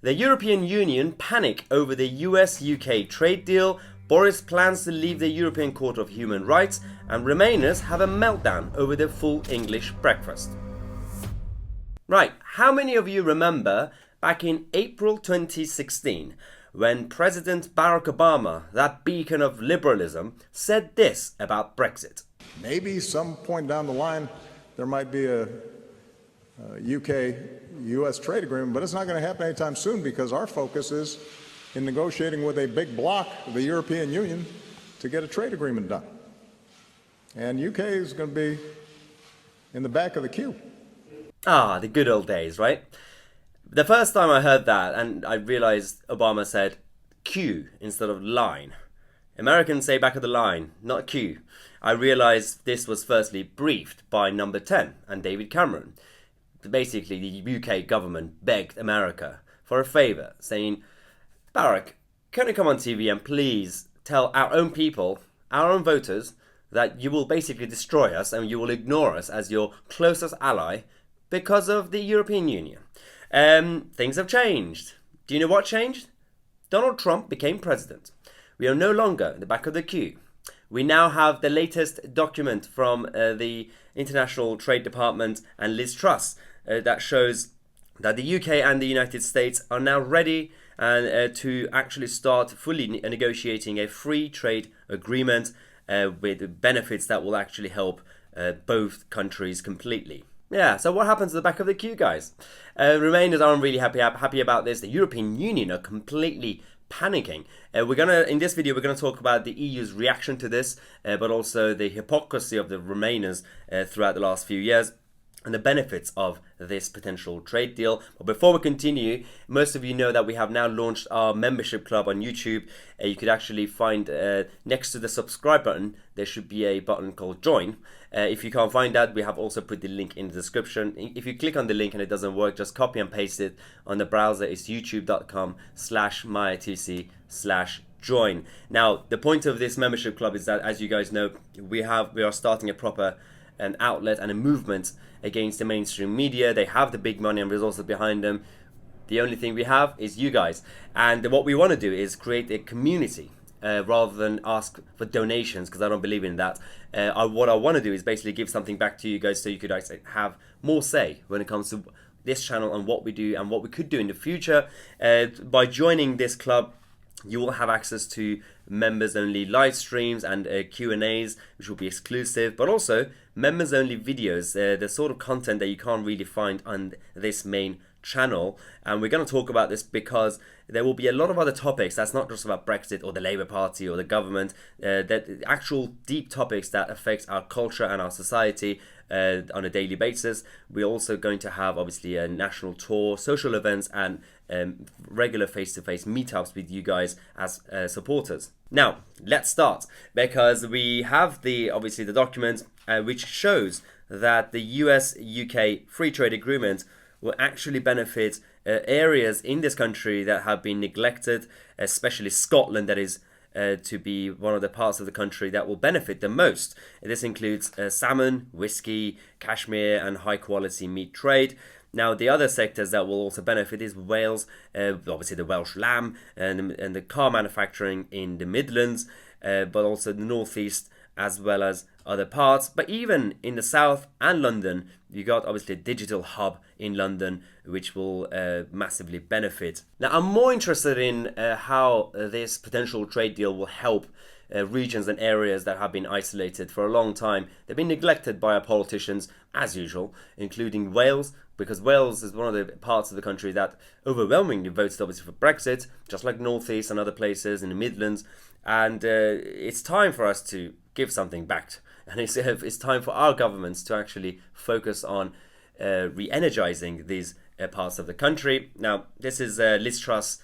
The European Union panic over the US-UK trade deal, Boris plans to leave the European Court of Human Rights, and Remainers have a meltdown over their full English breakfast. Right, how many of you remember back in April 2016 when President Barack Obama, that beacon of liberalism, said this about Brexit? Maybe some point down the line there might be a UK-US trade agreement, but it's not going to happen anytime soon because our focus is in negotiating with a big bloc, the European Union, to get a trade agreement done. And UK is going to be in the back of the queue. Ah, the good old days, right? The first time I heard that, and I realized Obama said queue instead of line. Americans say back of the line, not queue. I realized this was firstly briefed by Number 10 and David Cameron. Basically, the UK government begged America for a favour, saying, Barack, can you come on TV and please tell our own people, our own voters, that you will basically destroy us and you will ignore us as your closest ally because of the European Union. Things have changed. Do you know what changed? Donald Trump became president. We are no longer in the back of the queue. We now have the latest document from the International Trade Department and Liz Truss that shows that the UK and the United States are now ready to actually start fully negotiating a free trade agreement with benefits that will actually help both countries completely. Yeah, so what happens at the back of the queue, guys? Remainers aren't really happy about this. The European Union are completely panicking. In this video, we're gonna talk about the EU's reaction to this, but also the hypocrisy of the Remainers throughout the last few years, and the benefits of this potential trade deal. But before we continue, most of you know that we have now launched our membership club on YouTube. You could actually find next to the subscribe button, there should be a button called join. If you can't find that, we have also put the link in the description. If you click on the link and it doesn't work, just copy and paste it on the browser. It's youtube.com/mytc/join. Now, the point of this membership club is that, as you guys know, we are starting a proper an outlet and a movement against the mainstream media. They have the big money and resources behind them. The only thing we have is you guys. And what we want to do is create a community rather than ask for donations, because I don't believe in that. What I want to do is basically give something back to you guys so you could actually have more say when it comes to this channel and what we do and what we could do in the future. By joining this club, you will have access to members-only live streams and Q&As, which will be exclusive, but also members-only videos, the sort of content that you can't really find on this main channel. And we're going to talk about this because there will be a lot of other topics that's not just about Brexit or the Labour Party or the government, that actual deep topics that affect our culture and our society on a daily basis. We're also going to have obviously a national tour, social events, and regular face-to-face meetups with you guys as supporters. Now, let's start, because we have obviously the document which shows that the US-UK free trade agreement will actually benefit areas in this country that have been neglected, especially Scotland, that is to be one of the parts of the country that will benefit the most. This includes salmon, whiskey, cashmere, and high-quality meat trade. Now, the other sectors that will also benefit is Wales, obviously the Welsh lamb, and the car manufacturing in the Midlands, but also the northeast, as well as other parts. But even in the south and London, you got obviously a digital hub in London, which will massively benefit. Now, I'm more interested in how this potential trade deal will help regions and areas that have been isolated for a long time. They've been neglected by our politicians, as usual, including Wales, because Wales is one of the parts of the country that overwhelmingly voted obviously for Brexit, just like Northeast and other places in the Midlands. And it's time for us to give something back. And it's time for our governments to actually focus on re-energizing these parts of the country. Now, this is Liz Truss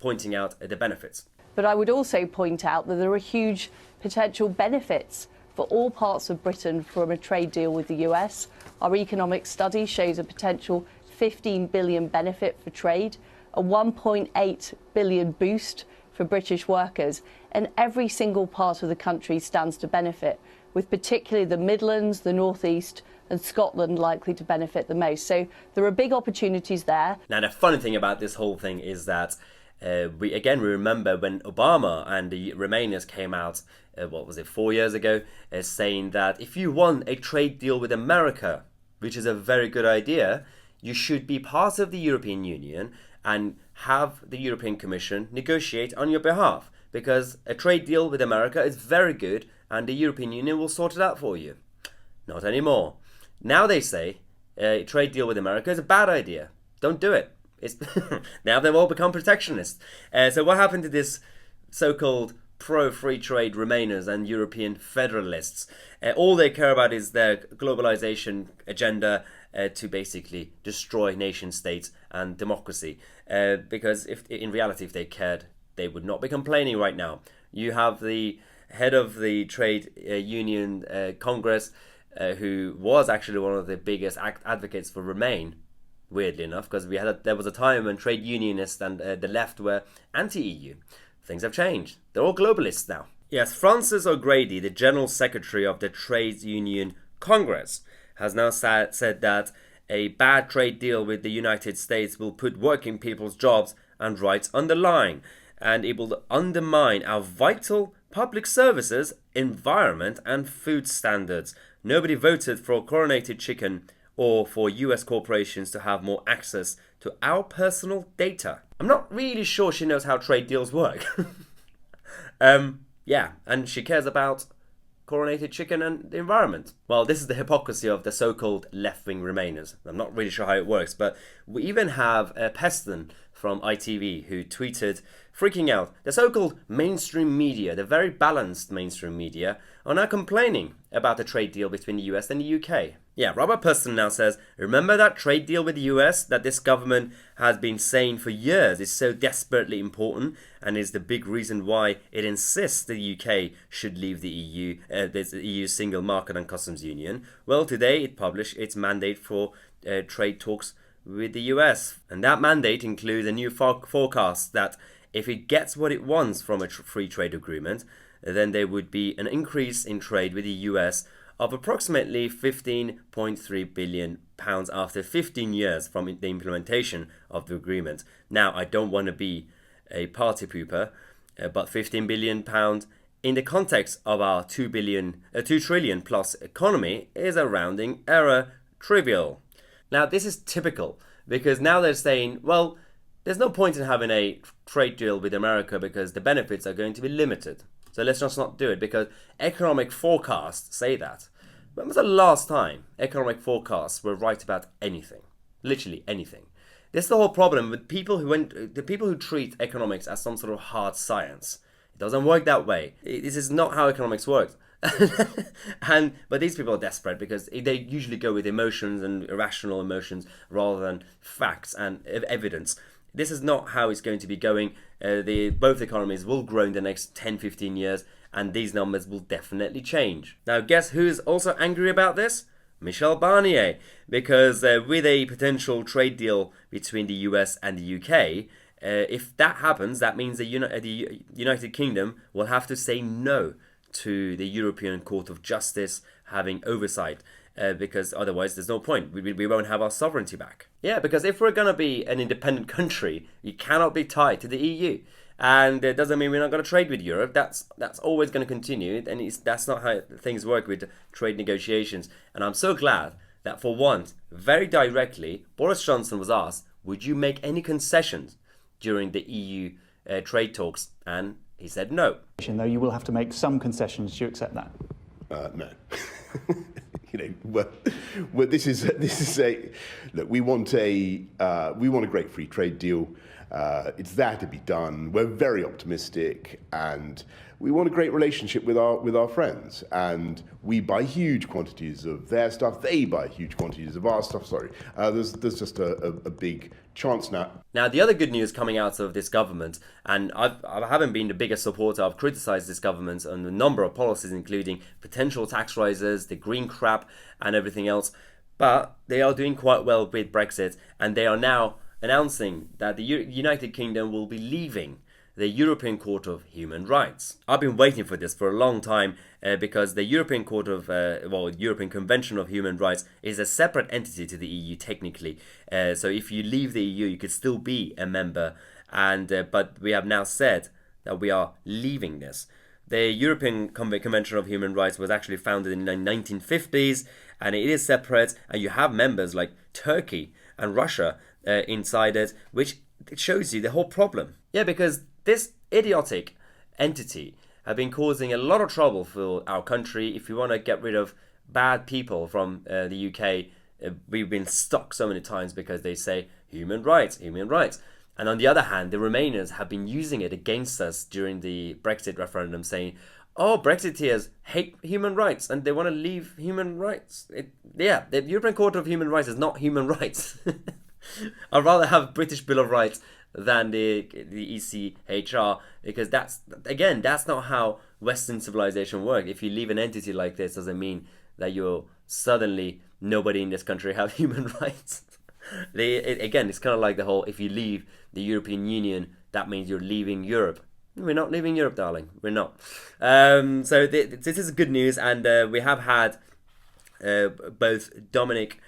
pointing out the benefits. But I would also point out that there are huge potential benefits for all parts of Britain from a trade deal with the US. Our economic study shows a potential 15 billion benefit for trade, a 1.8 billion boost for British workers, and every single part of the country stands to benefit, with particularly the Midlands, the North East and Scotland likely to benefit the most. So there are big opportunities there. Now, the funny thing about this whole thing is that we remember when Obama and the Remainers came out, 4 years ago, saying that if you want a trade deal with America, which is a very good idea, you should be part of the European Union and have the European Commission negotiate on your behalf, because a trade deal with America is very good and the European Union will sort it out for you. Not anymore. Now they say a trade deal with America is a bad idea. Don't do it. Now they've all become protectionist. So what happened to this so-called pro-free trade Remainers and European federalists? All they care about is their globalization agenda to basically destroy nation states and democracy. Because in reality, if they cared, they would not be complaining right now. You have the head of the trade union Congress, who was actually one of the biggest advocates for Remain, weirdly enough, because there was a time when trade unionists and the left were anti-EU. Things have changed. They're all globalists now. Yes, Francis O'Grady, the General Secretary of the Trade Union Congress, has now said that a bad trade deal with the United States will put working people's jobs and rights on the line, and it will undermine our vital public services, environment and food standards. Nobody voted for chlorinated chicken or for US corporations to have more access to our personal data. I'm not really sure she knows how trade deals work. Yeah, and she cares about chlorinated chicken and the environment. Well, this is the hypocrisy of the so-called left-wing Remainers. I'm not really sure how it works, but we even have Peston from ITV who tweeted, freaking out, the so-called mainstream media, the very balanced mainstream media, are now complaining about the trade deal between the US and the UK. Yeah, Robert Peston now says, remember that trade deal with the US that this government has been saying for years is so desperately important and is the big reason why it insists the UK should leave the EU, the EU's single market and customs union? Well, today it published its mandate for trade talks with the US. And that mandate includes a new forecast that if it gets what it wants from a free trade agreement, then there would be an increase in trade with the US of approximately £15.3 billion after 15 years from the implementation of the agreement. Now, I don't want to be a party pooper, but £15 billion in the context of our 2 trillion plus economy is a rounding error trivial. Now, this is typical because now they're saying, well, there's no point in having a trade deal with America because the benefits are going to be limited. So let's just not do it because economic forecasts say that. When was the last time economic forecasts were right about anything? Literally anything. This is the whole problem with people who treat economics as some sort of hard science. It doesn't work that way. This is not how economics works. But these people are desperate because they usually go with emotions and irrational emotions rather than facts and evidence. This is not how it's going to be going. Both economies will grow in the next 10-15 years and these numbers will definitely change. Now guess who's also angry about this? Michel Barnier, because with a potential trade deal between the US and the UK, if that happens, that means the United Kingdom will have to say no to the European Court of Justice having oversight, because otherwise there's no point. We won't have our sovereignty back. Yeah, because if we're going to be an independent country, you cannot be tied to the EU. And it doesn't mean we're not going to trade with Europe. That's always going to continue, and that's not how things work with trade negotiations. And I'm so glad that for once, very directly, Boris Johnson was asked, would you make any concessions during the EU trade talks? And he said no. Though you will have to make some concessions. Do you accept that? No. This is a look. We want a great free trade deal. It's there to be done. We're very optimistic, and we want a great relationship with our friends. And we buy huge quantities of their stuff. They buy huge quantities of our stuff. Sorry, there's just a big chance now. Now, the other good news coming out of this government, and I haven't been the biggest supporter. I've criticised this government on a number of policies, including potential tax rises, the green crap, and everything else. But they are doing quite well with Brexit, and they are now announcing that the United Kingdom will be leaving the European Court of Human Rights. I've been waiting for this for a long time because the European European Convention of Human Rights is a separate entity to the EU technically. So if you leave the EU, you could still be a member, but we have now said that we are leaving this. The European Convention of Human Rights was actually founded in the 1950s, and it is separate, and you have members like Turkey and Russia inside it, which shows you the whole problem. Yeah, because this idiotic entity have been causing a lot of trouble for our country. If you want to get rid of bad people from the UK, we've been stuck so many times because they say human rights, human rights. And on the other hand, the Remainers have been using it against us during the Brexit referendum, saying, oh, Brexiteers hate human rights and they want to leave human rights. The European Court of Human Rights is not human rights. I'd rather have British Bill of Rights than the ECHR, because that's not how Western civilization works. If you leave an entity like this, doesn't mean that you'll suddenly, nobody in this country have human rights. It's kind of like the whole, if you leave the European Union, that means you're leaving Europe. We're not leaving Europe, darling. We're not. So this is good news, and we have had both Dominic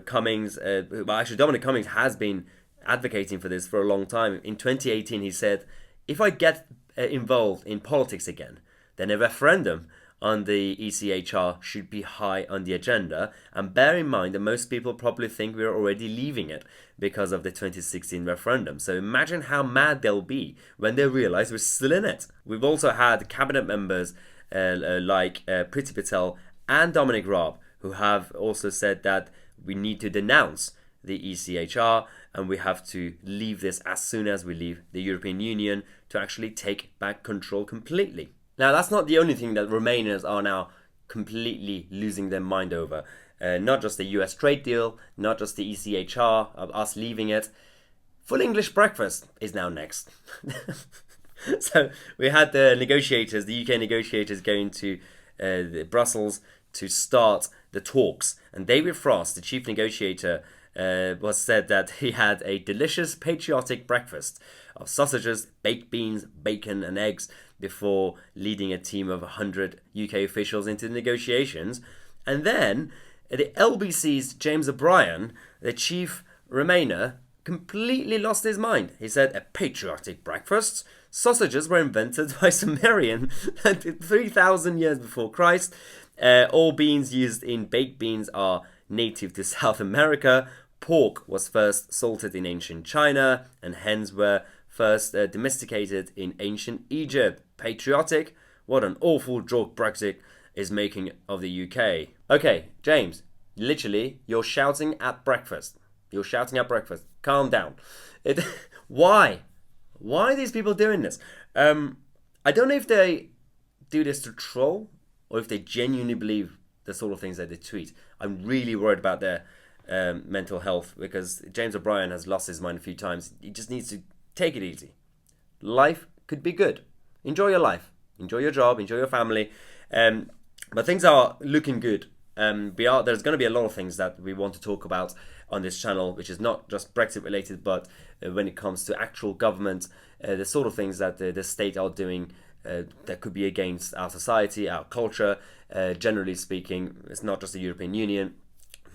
Cummings. Dominic Cummings has been advocating for this for a long time. In 2018, he said, if I get involved in politics again, then a referendum on the ECHR should be high on the agenda, and bear in mind that most people probably think we're already leaving it because of the 2016 referendum. So imagine how mad they'll be when they realize we're still in it. We've also had cabinet members like Priti Patel and Dominic Raab, who have also said that we need to denounce the ECHR and we have to leave this as soon as we leave the European Union to actually take back control completely. Now, that's not the only thing that Remainers are now completely losing their mind over. Not just the US trade deal, not just the ECHR, of us leaving it. Full English breakfast is now next. So we had the negotiators, the UK negotiators, going to Brussels to start the talks. And David Frost, the chief negotiator, was said that he had a delicious patriotic breakfast of sausages, baked beans, bacon and eggs before leading a team of 100 UK officials into the negotiations. And then the LBC's James O'Brien, the chief Remainer, completely lost his mind. He said, a patriotic breakfast? Sausages were invented by Sumerian 3,000 years before Christ. All beans used in baked beans are native to South America. Pork was first salted in ancient China, and hens were first domesticated in ancient Egypt. Patriotic? What an awful joke Brexit is making of the UK. Okay, James, literally, you're shouting at breakfast. You're shouting at breakfast. Calm down. Why? Why are these people doing this? I don't know if they do this to troll or if they genuinely believe the sort of things that they tweet. I'm really worried about their mental health, because James O'Brien has lost his mind a few times. He just needs to take it easy. Life could be good. Enjoy your life. Enjoy your job. Enjoy your family. But things are looking good. There's going to be a lot of things that we want to talk about on this channel, which is not just Brexit related, but when it comes to actual government, the sort of things that the state are doing that could be against our society, our culture. Generally speaking, it's not just the European Union.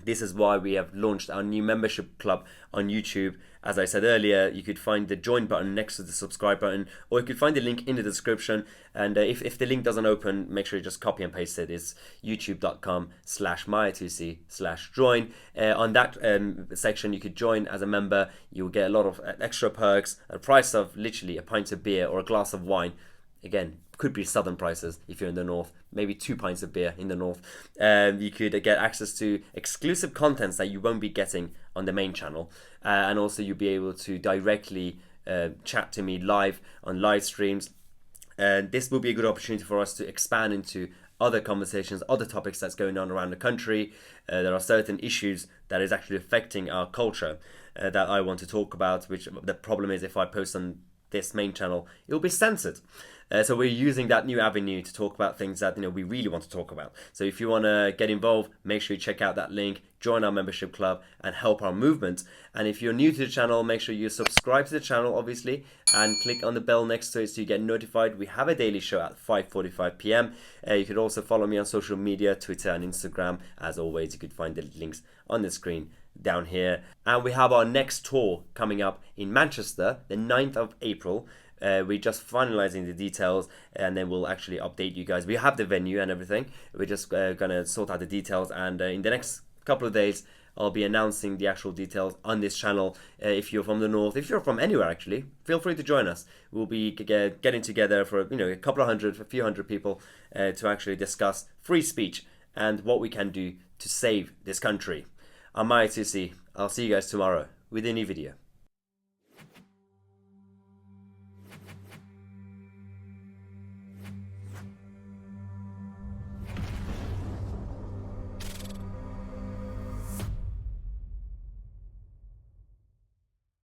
This is why we have launched our new membership club on YouTube. As I said earlier, you could find the join button next to the subscribe button, or you could find the link in the description. And if the link doesn't open, make sure you just copy and paste it. It's youtube.com/mytousi/join. On that section, you could join as a member. You'll get a lot of extra perks at the price of literally a pint of beer or a glass of wine. Again, could be southern prices if you're in the north, maybe 2 pints of beer in the north. You could get access to exclusive contents that you won't be getting on the main channel. And also you'll be able to directly chat to me live on live streams. This will be a good opportunity for us to expand into other conversations, other topics that's going on around the country. There are certain issues that is actually affecting our culture that I want to talk about, which the problem is if I post on this main channel, it'll be censored. So we're using that new avenue to talk about things that we really want to talk about. So if you want to get involved, make sure you check out that link, join our membership club, and help our movement. And if you're new to the channel, make sure you subscribe to the channel, obviously, and click on the bell next to it so you get notified. We have a daily show at 5:45 p.m. You could also follow me on social media, Twitter and Instagram. As always, you could find the links on the screen down here. And we have our next tour coming up in Manchester, the 9th of April. We're just finalizing the details, and then we'll actually update you guys. We have the venue and everything. We're just gonna sort out the details, and in the next couple of days I'll be announcing the actual details on this channel. If you're from the north, if you're from anywhere actually, feel free to join us. We'll be getting together for a couple of hundred, a few hundred people to actually discuss free speech and what we can do to save this country. I'm Tousi. I'll see you guys tomorrow with a new video.